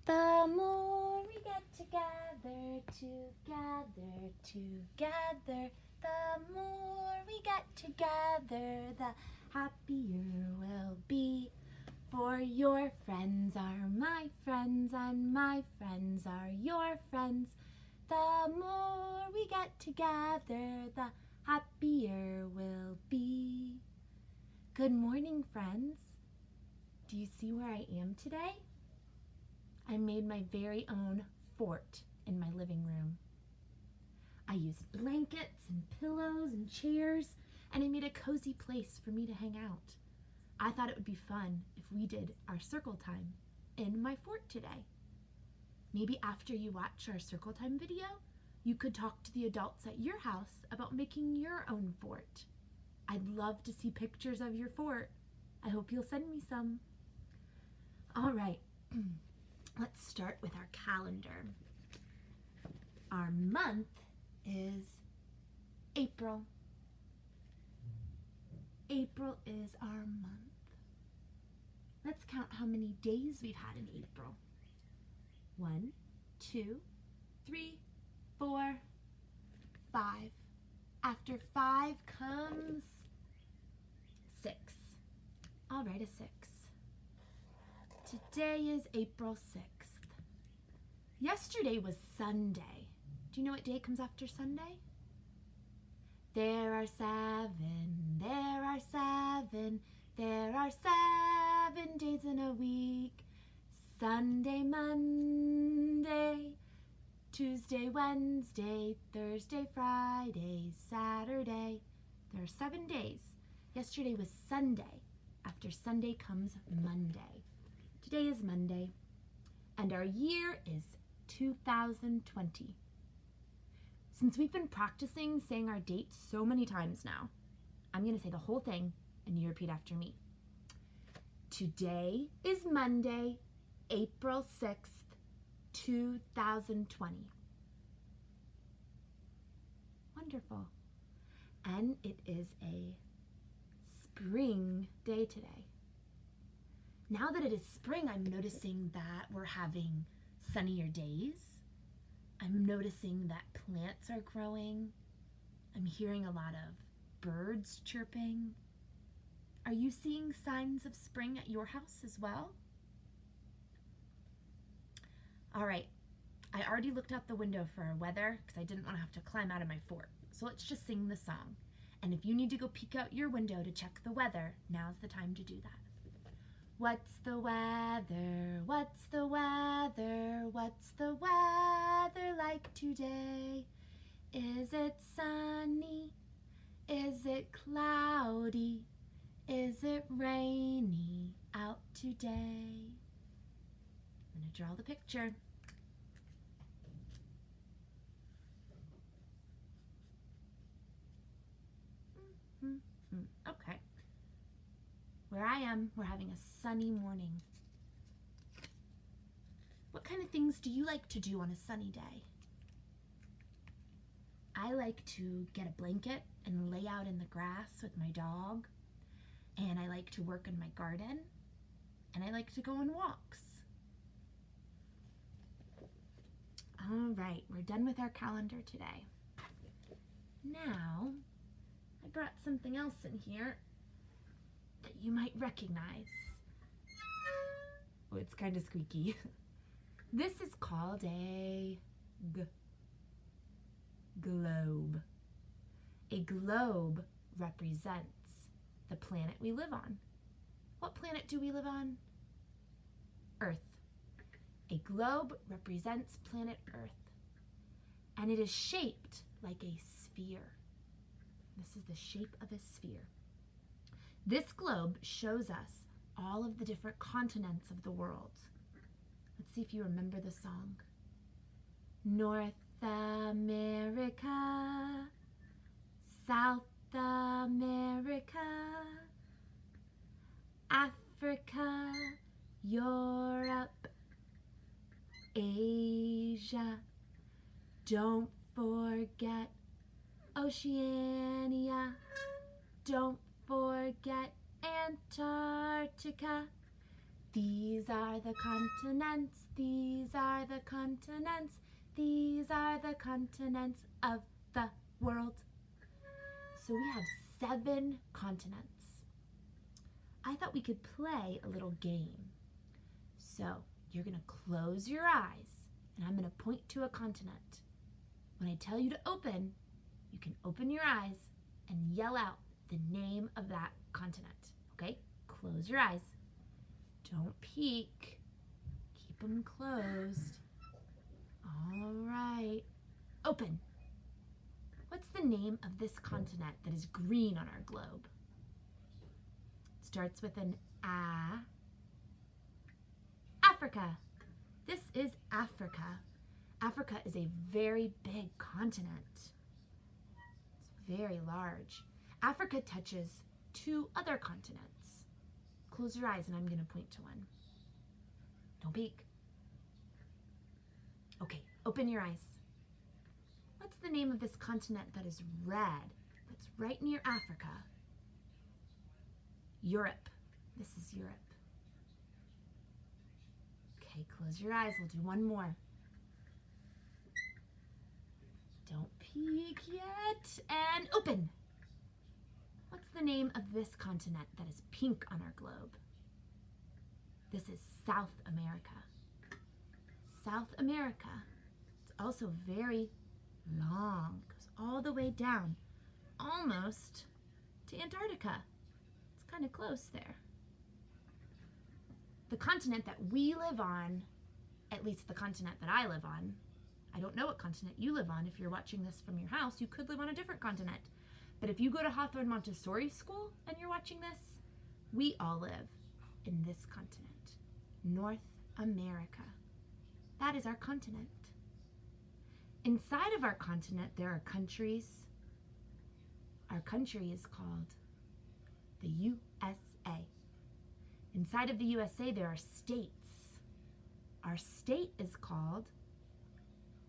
The more we get together, the more we get together, the happier we'll be. For your friends are my friends, and my friends are your friends. The more we get together, the happier we'll be. Good morning, friends. Do you see where I am today? I made my very own fort in my living room. I used blankets and pillows and chairs, and I made a cozy place for me to hang out. I thought it would be fun if we did our circle time in my fort today. Maybe after you watch our circle time video, you could talk to the adults at your house about making your own fort. I'd love to see pictures of your fort. I hope you'll send me some. All right. Let's start with our calendar. Our month is April. April is our month. Let's count how many days we've had in April. 1, 2, 3, 4, 5. After 5 comes 6. I'll write a 6. Today is April 6th. Yesterday was Sunday. Do you know what day comes after Sunday? There are 7 days in a week. Sunday, Monday, Tuesday, Wednesday, Thursday, Friday, Saturday. There are 7 days. Yesterday was Sunday. After Sunday comes Monday. Today is Monday, and our year is 2020. Since we've been practicing saying our date so many times now, I'm going to say the whole thing, and you repeat after me. Today is Monday, April 6th, 2020. Wonderful. And it is a spring day today. Now that it is spring, I'm noticing that we're having sunnier days. I'm noticing that plants are growing. I'm hearing a lot of birds chirping. Are you seeing signs of spring at your house as well? All right, I already looked out the window for our weather because I didn't want to have to climb out of my fort. So let's just sing the song. And if you need to go peek out your window to check the weather, now's the time to do that. What's the weather? What's the weather? What's the weather like today? Is it sunny? Is it cloudy? Is it rainy out today? I'm going to draw the picture. Okay. Where I am, we're having a sunny morning. What kind of things do you like to do on a sunny day? I like to get a blanket and lay out in the grass with my dog. And I like to work in my garden. And I like to go on walks. All right, we're done with our calendar today. Now, I brought something else in here that you might recognize. Oh, it's kind of squeaky. This is called a globe. A globe represents the planet we live on. What planet do we live on? Earth. A globe represents planet Earth, and it is shaped like a sphere. This is the shape of a sphere. This globe shows us all of the different continents of the world. Let's see if you remember the song. North America, South America, Africa, Europe, Asia. Don't forget Oceania. Don't forget Antarctica. These are the continents, these are the continents, these are the continents of the world. So we have 7 continents. I thought we could play a little game. So you're going to close your eyes and I'm going to point to a continent. When I tell you to open, you can open your eyes and yell out the name of that continent. Okay? Close your eyes. Don't peek. Keep them closed. All right. Open. What's the name of this continent that is green on our globe? It starts with an A. Africa. This is Africa. Africa is a very big continent. It's very large. Africa touches 2 other continents. Close your eyes and I'm going to point to one. Don't peek. Okay, open your eyes. What's the name of this continent that is red, that's right near Africa? Europe. This is Europe. Okay, close your eyes. We'll do one more. Don't peek yet. And open. What's the name of this continent that is pink on our globe? This is South America. South America. It's also very long. It goes all the way down, almost to Antarctica. It's kind of close there. The continent that we live on, at least the continent that I live on, I don't know what continent you live on. If you're watching this from your house, you could live on a different continent. But if you go to Hawthorne Montessori School and you're watching this, we all live in this continent, North America. That is our continent. Inside of our continent, there are countries. Our country is called the USA. Inside of the USA, there are states. Our state is called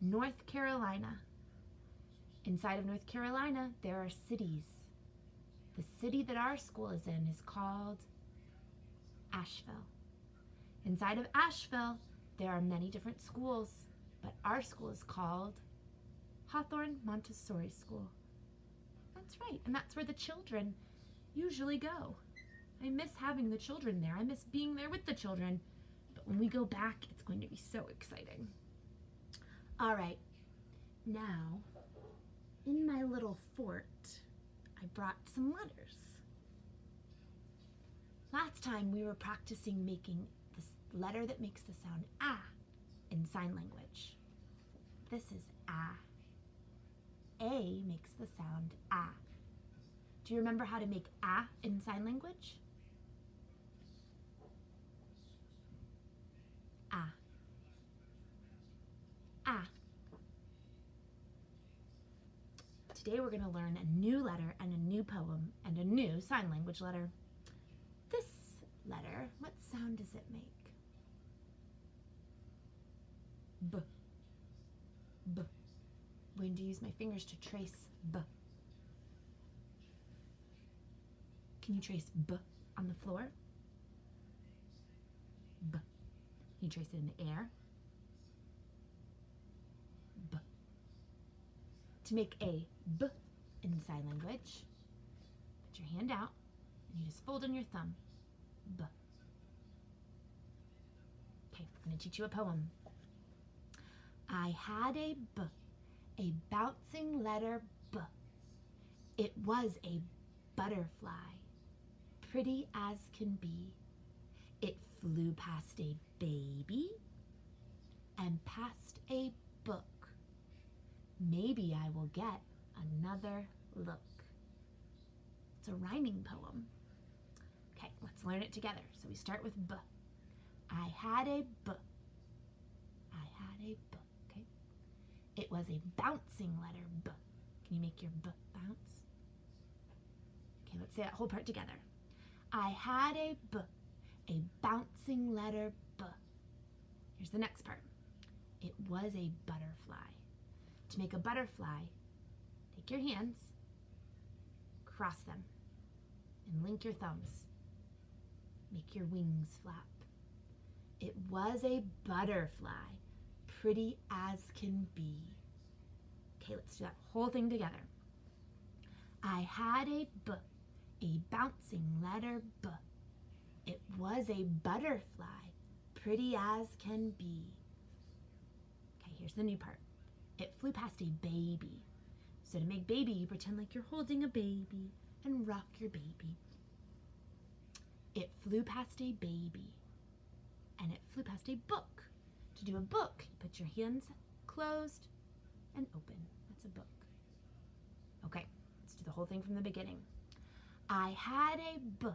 North Carolina. Inside of North Carolina, there are cities. The city that our school is in is called Asheville. Inside of Asheville, there are many different schools, but our school is called Hawthorne Montessori School. That's right, and that's where the children usually go. I miss having the children there. I miss being there with the children. But when we go back, it's going to be so exciting. All right, now, in my little fort, I brought some letters. Last time we were practicing making this letter that makes the sound ah in sign language. This is ah. A makes the sound ah. Do you remember how to make ah in sign language? Ah. Ah. Today we're going to learn a new letter and a new poem and a new sign language letter. This letter, what sound does it make? B. B. I'm going to use my fingers to trace B. Can you trace B on the floor? B. Can you trace it in the air? B. To make a B in sign language, put your hand out and you just fold in your thumb. B. Okay, I'm going to teach you a poem. I had a B, a bouncing letter B. It was a butterfly, pretty as can be. It flew past a baby and past a book. Maybe I will get another look. It's a rhyming poem. Okay, let's learn it together. So we start with B. I had a B. I had a B. Okay. It was a bouncing letter B. Can you make your B bounce? Okay, let's say that whole part together. I had a B. A bouncing letter B. Here's the next part. It was a butterfly. To make a butterfly, take your hands, cross them, and link your thumbs. Make your wings flap. It was a butterfly, pretty as can be. Okay, let's do that whole thing together. I had a B, a bouncing letter B. It was a butterfly, pretty as can be. Okay, here's the new part. It flew past a baby. So to make baby, you pretend like you're holding a baby and rock your baby. It flew past a baby, and it flew past a book. To do a book, you put your hands closed and open. That's a book. Okay, let's do the whole thing from the beginning. I had a B,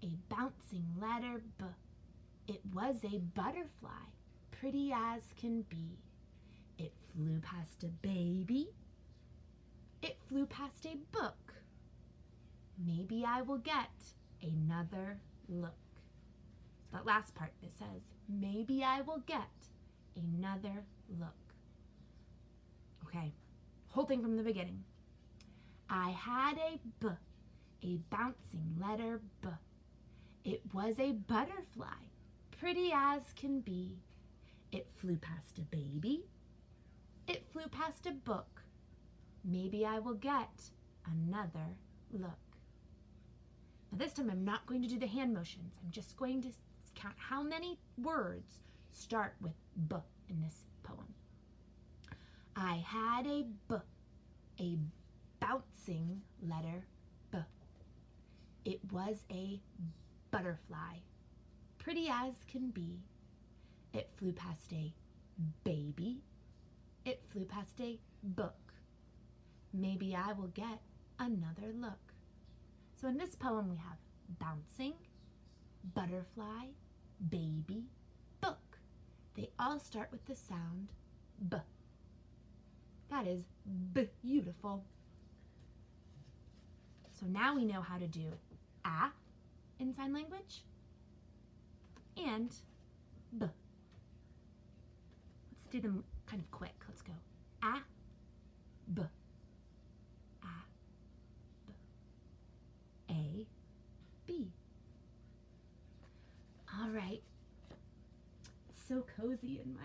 a bouncing letter B. It was a butterfly, pretty as can be. It flew past a baby. It flew past a book. Maybe I will get another look. That last part, it says, maybe I will get another look. Okay, whole thing from the beginning. I had a B, a bouncing letter B. It was a butterfly, pretty as can be. It flew past a baby. It flew past a book. Maybe I will get another look. Now this time I'm not going to do the hand motions. I'm just going to count how many words start with B in this poem. I had a B, a bouncing letter B. It was a butterfly, pretty as can be. It flew past a baby. It flew past a book. Maybe I will get another look. So in this poem we have bouncing, butterfly, baby, book. They all start with the sound B. That is beautiful. So now we know how to do A in sign language and B. Let's do them kind of quick. Let's go A, B. A, B. All right. It's so cozy in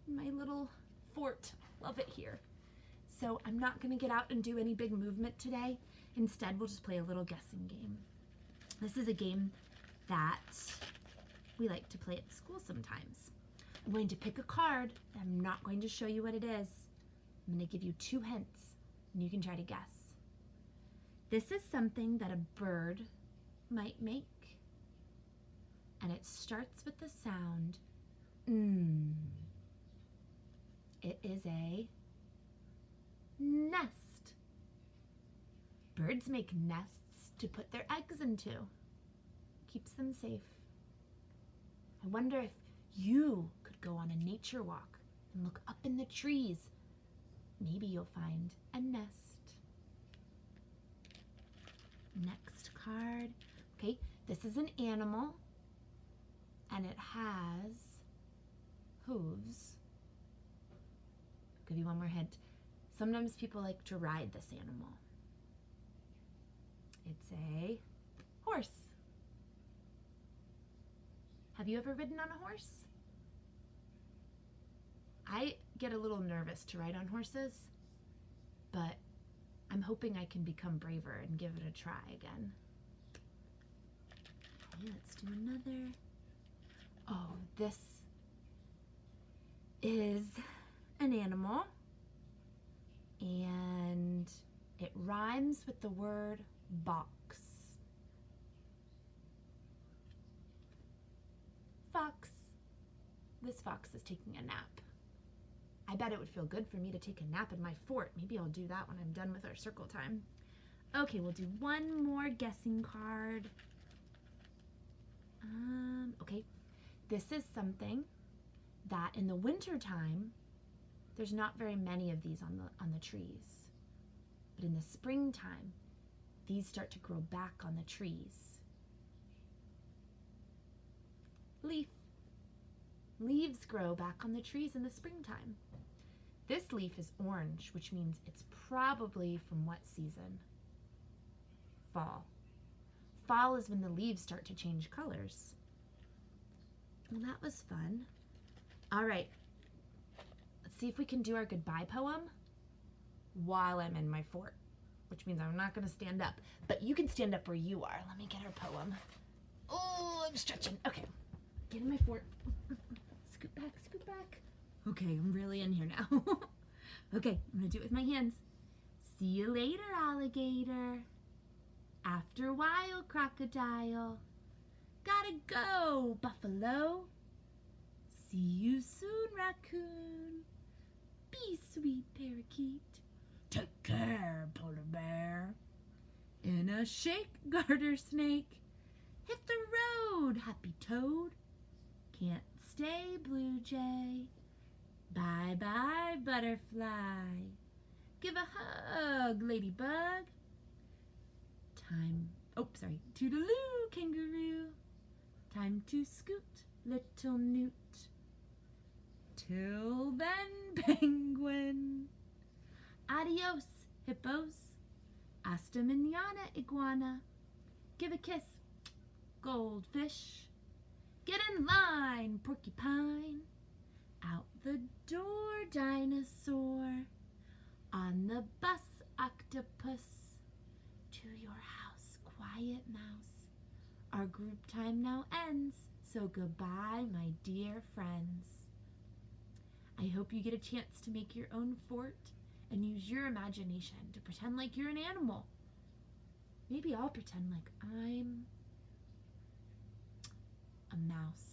my little fort. Love it here. So I'm not going to get out and do any big movement today. Instead, we'll just play a little guessing game. This is a game that we like to play at school sometimes. I'm going to pick a card. I'm not going to show you what it is. I'm going to give you 2 hints, and you can try to guess. This is something that a bird might make, and it starts with the sound It is a nest. Birds make nests to put their eggs into. Keeps them safe. I wonder if you could go on a nature walk and look up in the trees. Maybe you'll find a nest. Next card. Okay, this is an animal, and it has hooves. I'll give you one more hint. Sometimes people like to ride this animal. It's a horse. Have you ever ridden on a horse? I get a little nervous to ride on horses, but I'm hoping I can become braver and give it a try again. Okay, let's do another. Oh, this is an animal, and it rhymes with the word box. Fox. This fox is taking a nap. I bet it would feel good for me to take a nap in my fort. Maybe I'll do that when I'm done with our circle time. Okay, we'll do one more guessing card. Okay, this is something that in the winter time, there's not very many of these on the trees. But in the springtime, these start to grow back on the trees. Leaf. Leaves grow back on the trees in the springtime. This leaf is orange, which means it's probably from what season? Fall. Fall is when the leaves start to change colors. Well, that was fun. All right. Let's see if we can do our goodbye poem while I'm in my fort, which means I'm not going to stand up. But you can stand up where you are. Let me get our poem. Oh, I'm stretching. Okay. Get in my fort. Scoot back, scoot back. Okay, I'm really in here now. Okay, I'm going to do it with my hands. See you later, alligator. After a while, crocodile. Gotta go, buffalo. See you soon, raccoon. Be sweet, parakeet. Take care, polar bear. In a shake, garter snake. Hit the road, happy toad. Can't stay, blue jay. Bye-bye, butterfly. Give a hug, ladybug. Toodaloo, kangaroo. Time to scoot, little newt. Till then, penguin. Adios, hippos. Hasta mañana, iguana. Give a kiss, goldfish. Get in line, porcupine. Out the door, dinosaur. On the bus, octopus. To your house, quiet mouse. Our group time now ends, so goodbye, my dear friends. I hope you get a chance to make your own fort and use your imagination to pretend like you're an animal. Maybe I'll pretend like I'm a mouse.